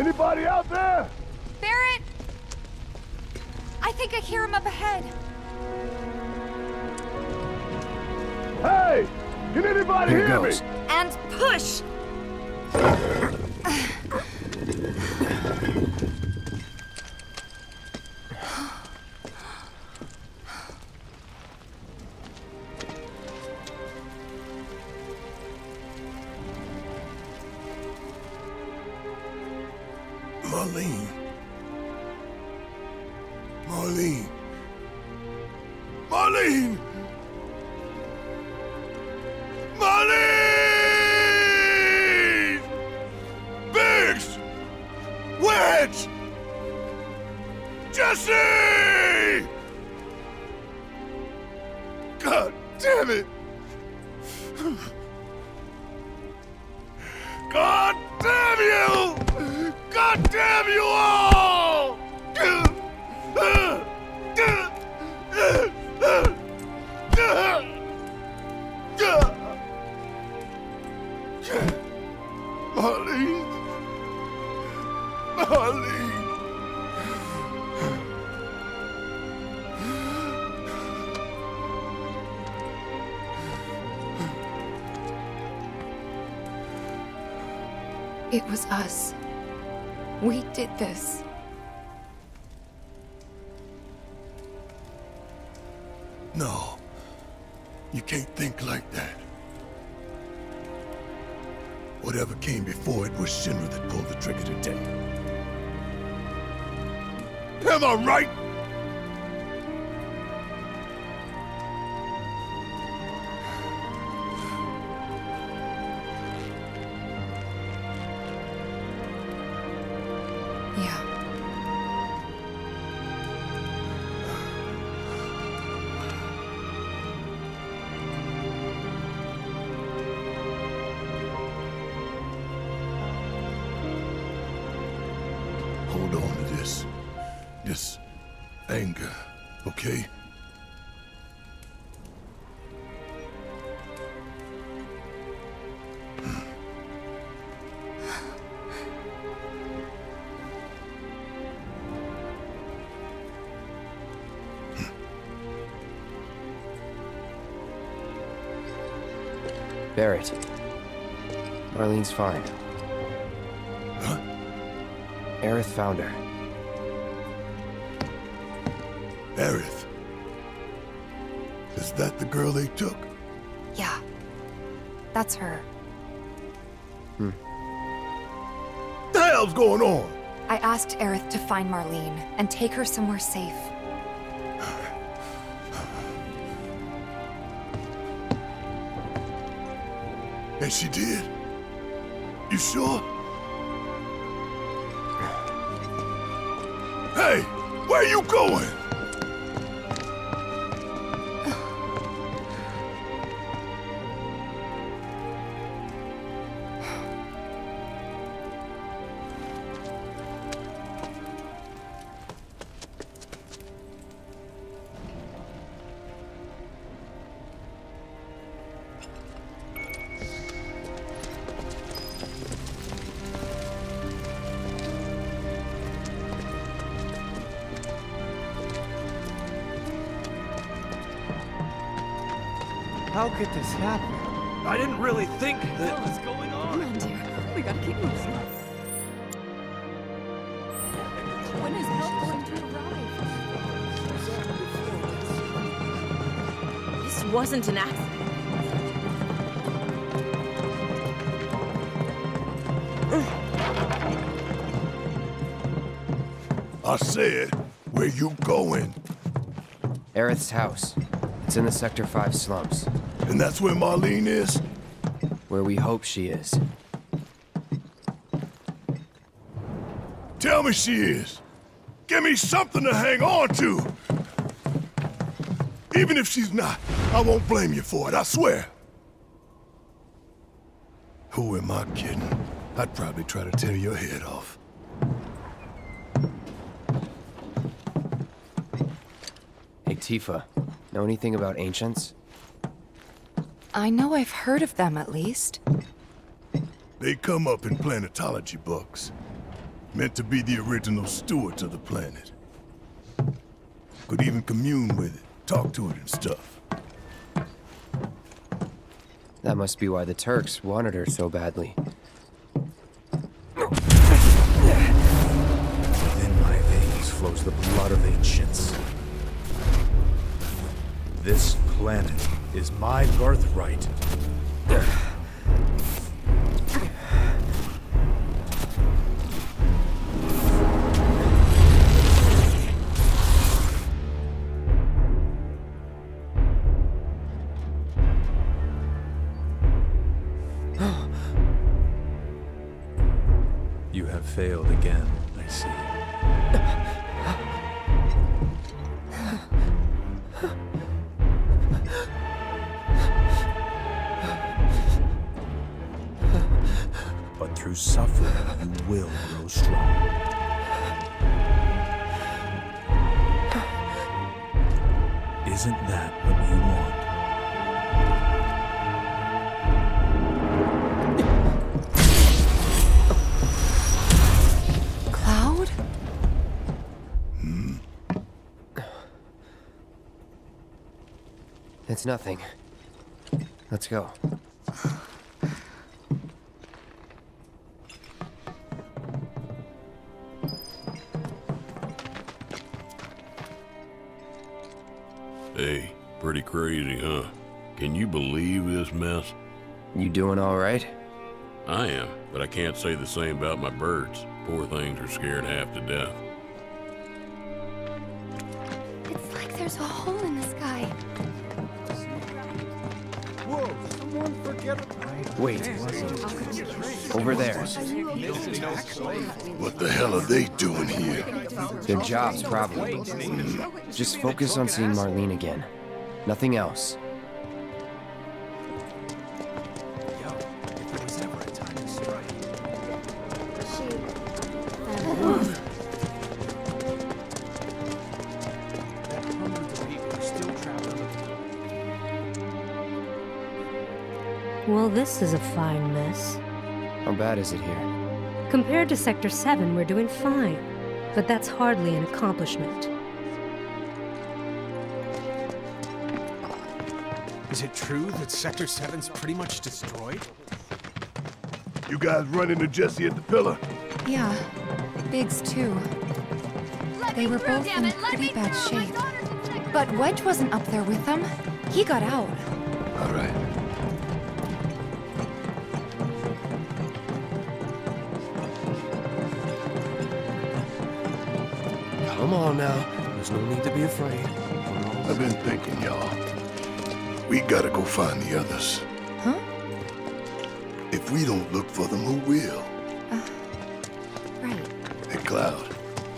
Anybody out there? Barrett! I think I hear him up ahead. Hey! Can anybody hear me? And push! Marlene. Marlene. Marlene! Marlene! Biggs! Wedge! Jesse! God damn it! God damn you! God damn you all! Marlene. Marlene. It was us. We did this. No. You can't think like that. Whatever came before it was Shinra that pulled the trigger today. Am I right? Yeah. Hold on to this anger, okay? Barrett. Marlene's fine. Huh? Aerith found her. Aerith? Is that the girl they took? Yeah. That's her. The hell's going on? I asked Aerith to find Marlene and take her somewhere safe. And she did? You sure? Hey, where you going? How could this happen? I didn't really think that... What is going on? Come on, dear. We gotta keep moving. When is help going to arrive? This wasn't an accident. I said, where you going? Aerith's house. It's in the Sector 5 slums. And that's where Marlene is? Where we hope she is. Tell me she is. Give me something to hang on to. Even if she's not, I won't blame you for it, I swear. Who am I kidding? I'd probably try to tear your head off. Hey, Tifa. Know anything about ancients? I know I've heard of them, at least. They come up in planetology books. Meant to be the original stewards of the planet. Could even commune with it, talk to it and stuff. That must be why the Turks wanted her so badly. In my veins flows the blood of ancients. This planet is my birthright. You have failed again, I see. But through suffering, you will grow strong. Isn't that what you want? Cloud? It's nothing. Let's go. Hey, pretty crazy, huh? Can you believe this mess? You doing all right? I am, but I can't say the same about my birds. Poor things are scared half to death. It's like there's a hole in the sky. Whoa, someone forget it. Wait. Over there. What the hell are they doing here? Their jobs, probably. Just focus on seeing Marlene again. Nothing else. Well, this is a fine mess. How bad is it here? Compared to Sector 7, we're doing fine. But that's hardly an accomplishment. Is it true that Sector 7's pretty much destroyed? You guys run into Jesse at the pillar? Yeah, Biggs too. They were both in pretty bad shape. But Wedge wasn't up there with them. He got out. All right. Come on now. There's no need to be afraid. I've been thinking, y'all. We gotta go find the others. Huh? If we don't look for them, who will? Right. Hey, Cloud.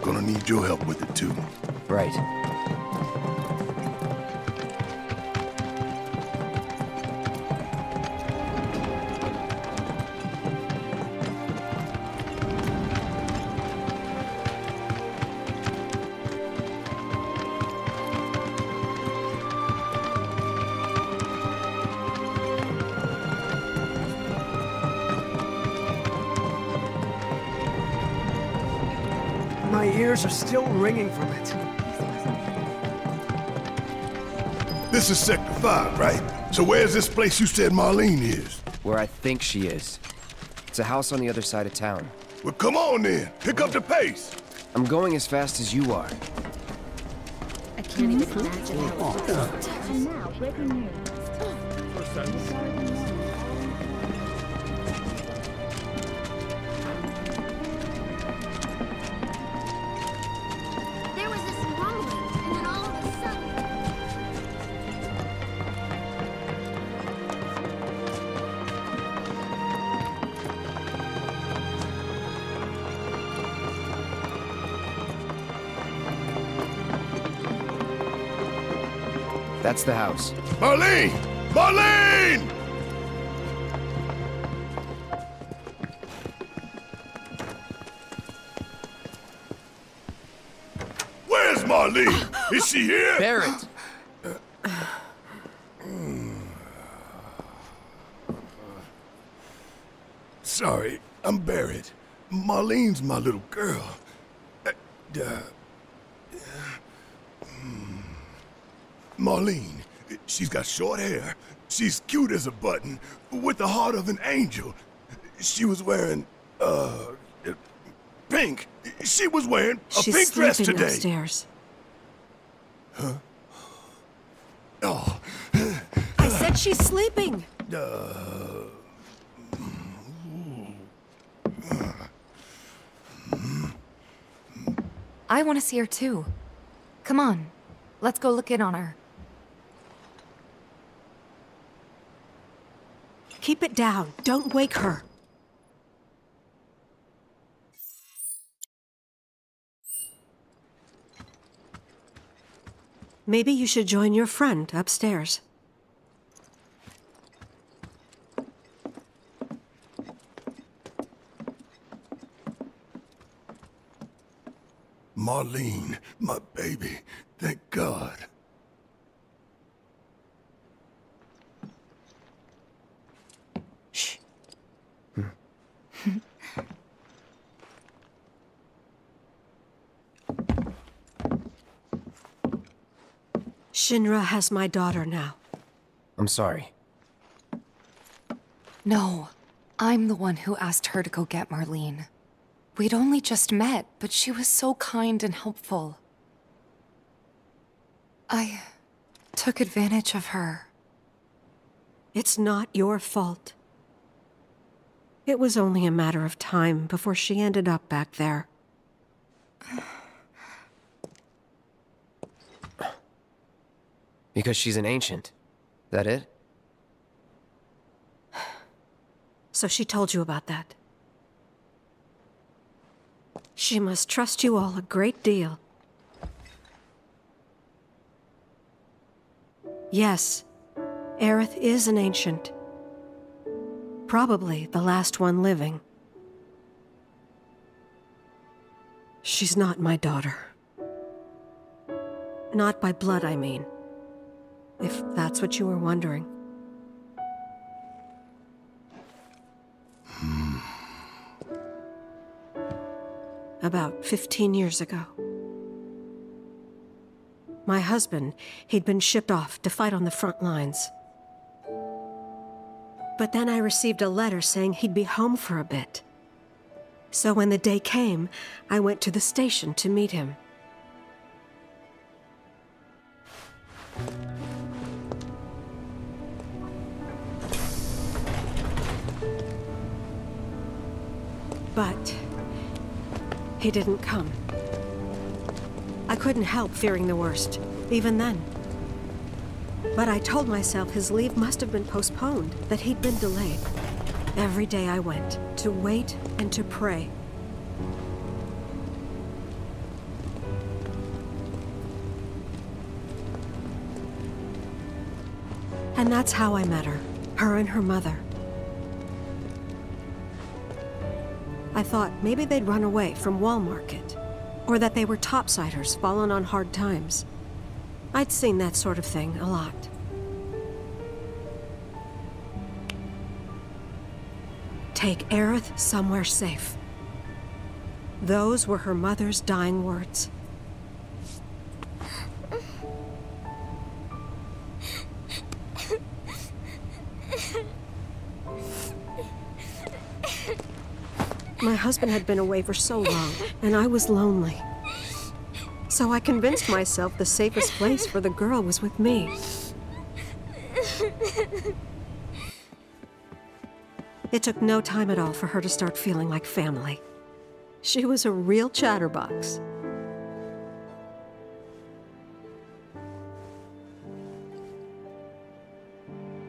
Gonna need your help with it, too. Right. My ears are still ringing from it. This is Sector 5, right? So where's this place you said Marlene is? Where I think she is. It's a house on the other side of town. Well, come on then. Pick up the pace. I'm going as fast as you are. I can't even imagine how And now, breaking news. There was this rumbling, and then all of a sudden... That's the house. Marlene! Marlene! Where's Marlene? Is she here? Barrett! Sorry, I'm Barrett. Marlene's my little girl. Marlene, she's got short hair. She's cute as a button, with the heart of an angel. She was wearing, pink. She was wearing a pink dress today. She's sleeping upstairs. Huh? Oh. I said she's sleeping. I want to see her too. Come on, let's go look in on her. Keep it down. Don't wake her. Maybe you should join your friend upstairs. Marlene, my baby. Thank God. Shh. Shinra has my daughter now. I'm sorry. No, I'm the one who asked her to go get Marlene. We'd only just met, but she was so kind and helpful. I took advantage of her. It's not your fault. It was only a matter of time before she ended up back there. Because she's an ancient. That it? So she told you about that. She must trust you all a great deal. Yes, Aerith is an ancient. Probably the last one living. She's not my daughter. Not by blood, I mean. If that's what you were wondering. About 15 years ago. My husband, he'd been shipped off to fight on the front lines. But then I received a letter saying he'd be home for a bit. So when the day came, I went to the station to meet him. But he didn't come. I couldn't help fearing the worst, even then. But I told myself his leave must have been postponed, that he'd been delayed. Every day I went, to wait and to pray. And that's how I met her, her and her mother. I thought maybe they'd run away from Wall Market, or that they were topsiders fallen on hard times. I'd seen that sort of thing a lot. Take Aerith somewhere safe. Those were her mother's dying words. My husband had been away for so long, and I was lonely. So I convinced myself the safest place for the girl was with me. It took no time at all for her to start feeling like family. She was a real chatterbox.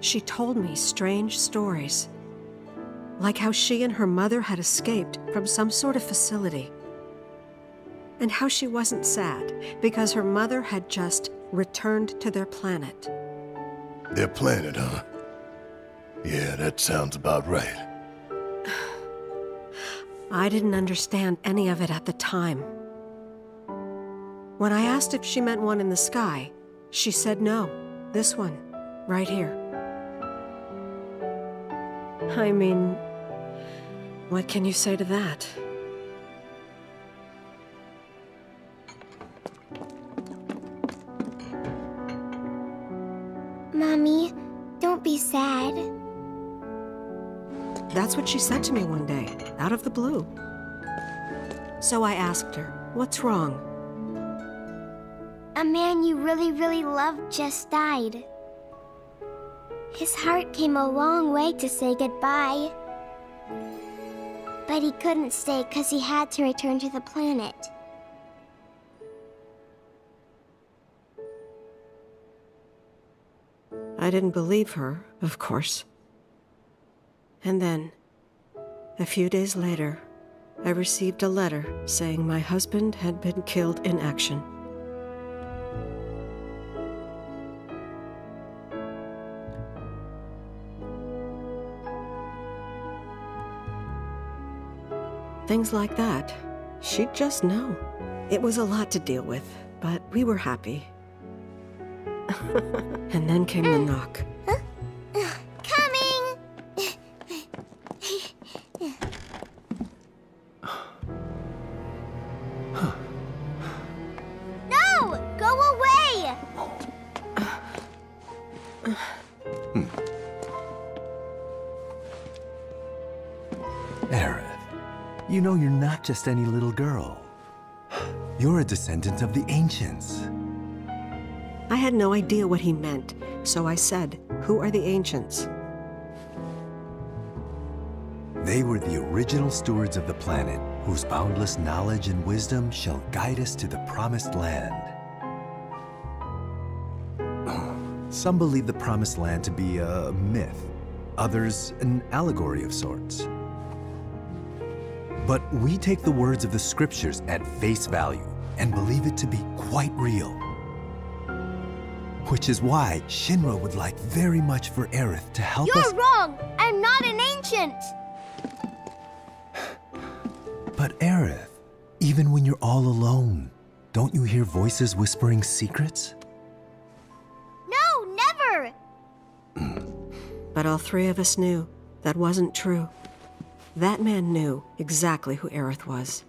She told me strange stories. Like how she and her mother had escaped from some sort of facility. And how she wasn't sad because her mother had just returned to their planet. Their planet, huh? Yeah, that sounds about right. I didn't understand any of it at the time. When I asked if she meant one in the sky, she said no. This one, right here. I mean, what can you say to that? Mommy, don't be sad. That's what she said to me one day, out of the blue. So I asked her, what's wrong? A man you really, really loved just died. His heart came a long way to say goodbye. But he couldn't stay because he had to return to the planet. I didn't believe her, of course. And then, a few days later, I received a letter saying my husband had been killed in action. Things like that, she'd just know. It was a lot to deal with, but we were happy. And then came the knock. Coming! No! Go away! Aerith, you know you're not just any little girl. You're a descendant of the Ancients. I had no idea what he meant, so I said, "Who are the Ancients?" They were the original stewards of the planet, whose boundless knowledge and wisdom shall guide us to the Promised Land. Some believe the Promised Land to be a myth, others an allegory of sorts. But we take the words of the scriptures at face value and believe it to be quite real. Which is why Shinra would like very much for Aerith to help us— You're wrong! I'm not an ancient! But Aerith, even when you're all alone, don't you hear voices whispering secrets? No, never! But all three of us knew that wasn't true. That man knew exactly who Aerith was,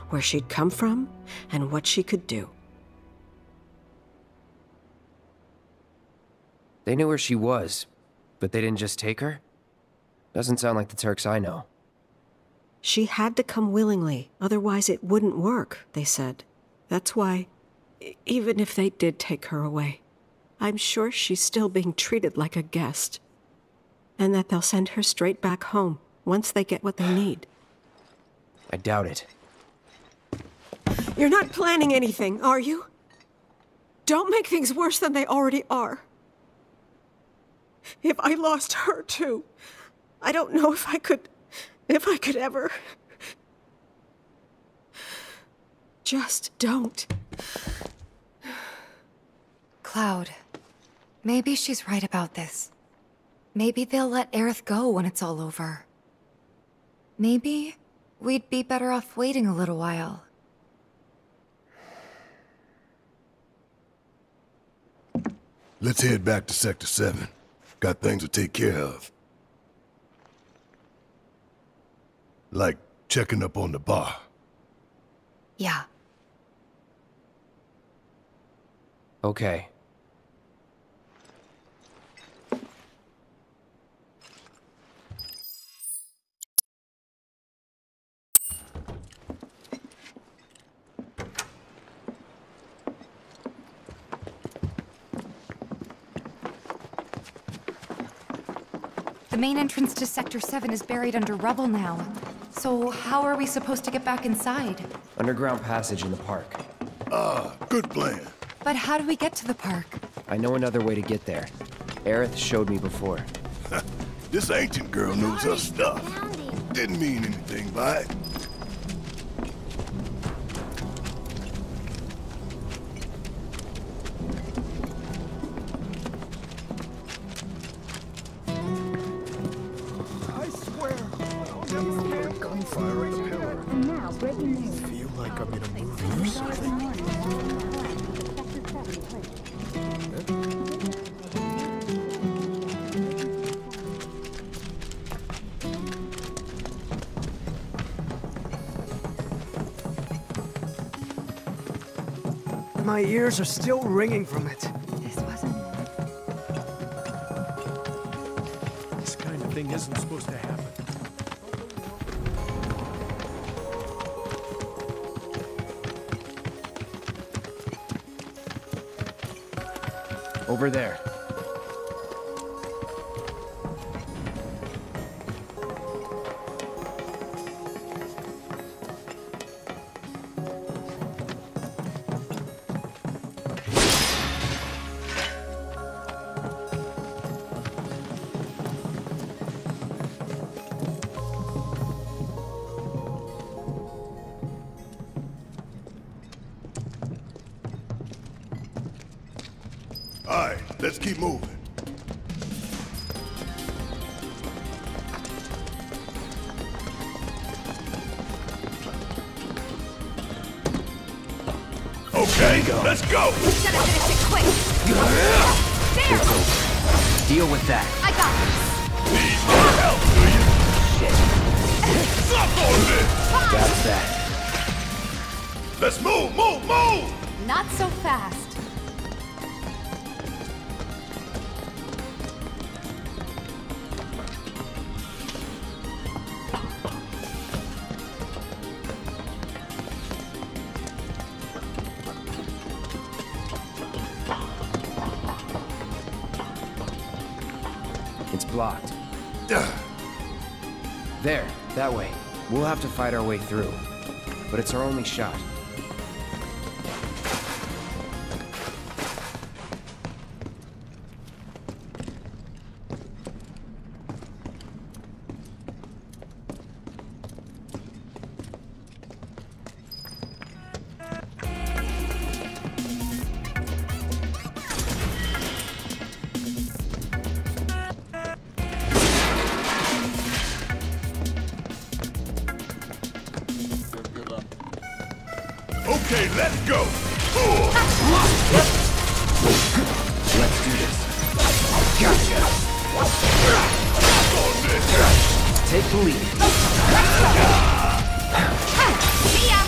where she'd come from, and what she could do. They knew where she was, but they didn't just take her? Doesn't sound like the Turks I know. She had to come willingly, otherwise it wouldn't work, they said. That's why, even if they did take her away, I'm sure she's still being treated like a guest. And that they'll send her straight back home once they get what they need. I doubt it. You're not planning anything, are you? Don't make things worse than they already are. If I lost her too, I don't know if I could ever. Just don't. Cloud, maybe she's right about this. Maybe they'll let Aerith go when it's all over. Maybe we'd be better off waiting a little while. Let's head back to Sector 7. Got things to take care of. Like checking up on the bar. Yeah. Okay. The main entrance to Sector 7 is buried under rubble now. So how are we supposed to get back inside? Underground passage in the park. Good plan. But how do we get to the park? I know another way to get there. Aerith showed me before. This ancient girl knows her stuff. Didn't mean anything by it. I swear, gunfire in the pillar. Now, breaking news. Feel like I'm in a movie or something. My ears are still ringing from it. This wasn't... thing isn't supposed to happen. Over there. All right, let's keep moving. Okay, let's go. Gotta finish it quick. There! It's over. Deal with that. I got Need more help, do you? Shit. Suck on this! That's that. Let's move, move, move! Not so fast. It's blocked. There, that way. We'll have to fight our way through. But it's our only shot. Okay, let's go! Let's do this. Gotcha! Take the lead. See ya!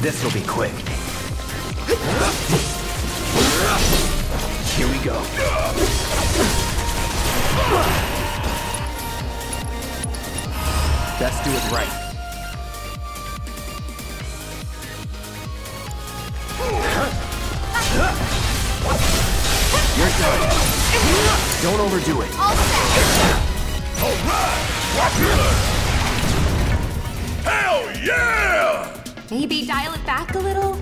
This'll be quick. Here we go. Let's do it right. You're done. Don't overdo it. All set. All right! Watch it! Hell yeah! Maybe dial it back a little?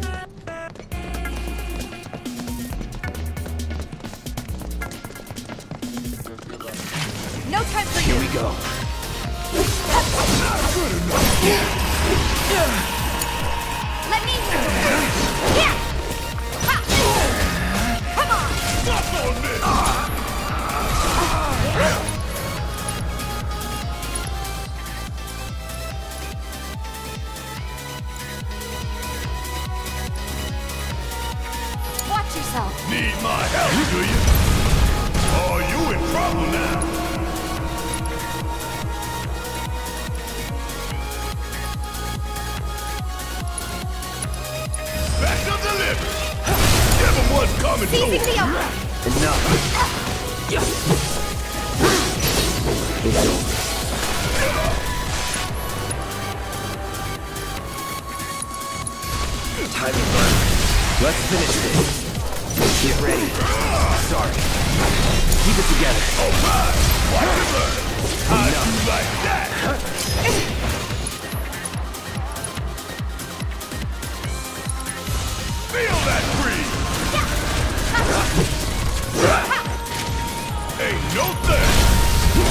No time for you. Here we go. Let me Yeah! Ha! Come on! Stop on this! Watch yourself. Need my help, do you? Oh, you in trouble now. Special delivery. Give him what's coming to Seizing him. the open. Enough. It's over. Time to burn. Let's finish this. Get ready. Sorry. Keep it together. All right. Watch it learn. How'd you like that? Feel that breeze. Ain't no thing.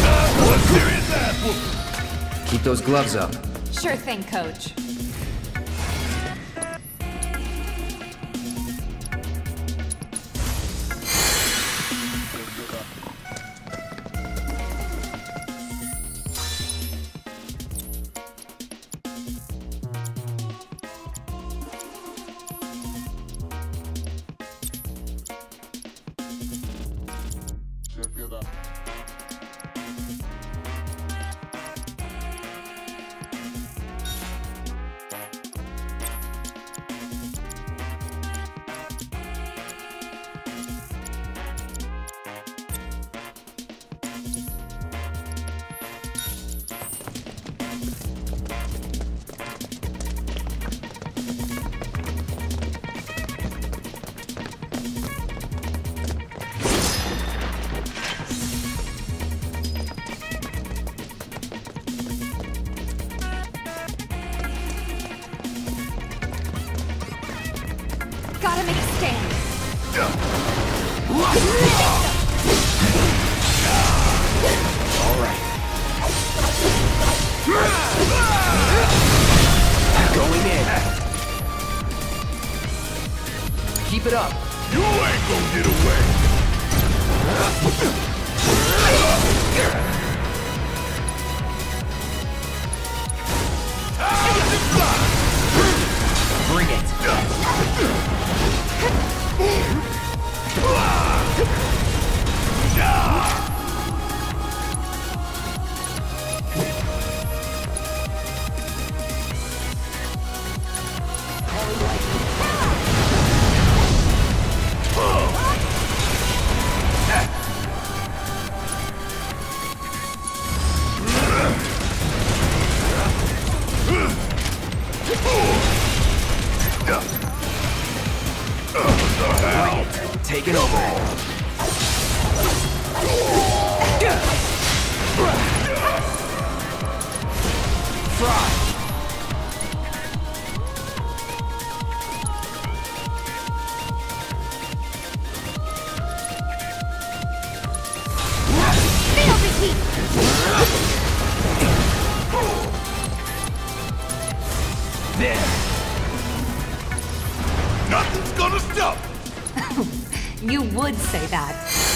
Time for a serious ass whooping. Keep those gloves up. Sure thing, Coach. All right. Going in. Keep it up. You ain't gonna get away. Bring it. Take it over. Fry. Feel the heat. There. Nothing's gonna stop. You would say that.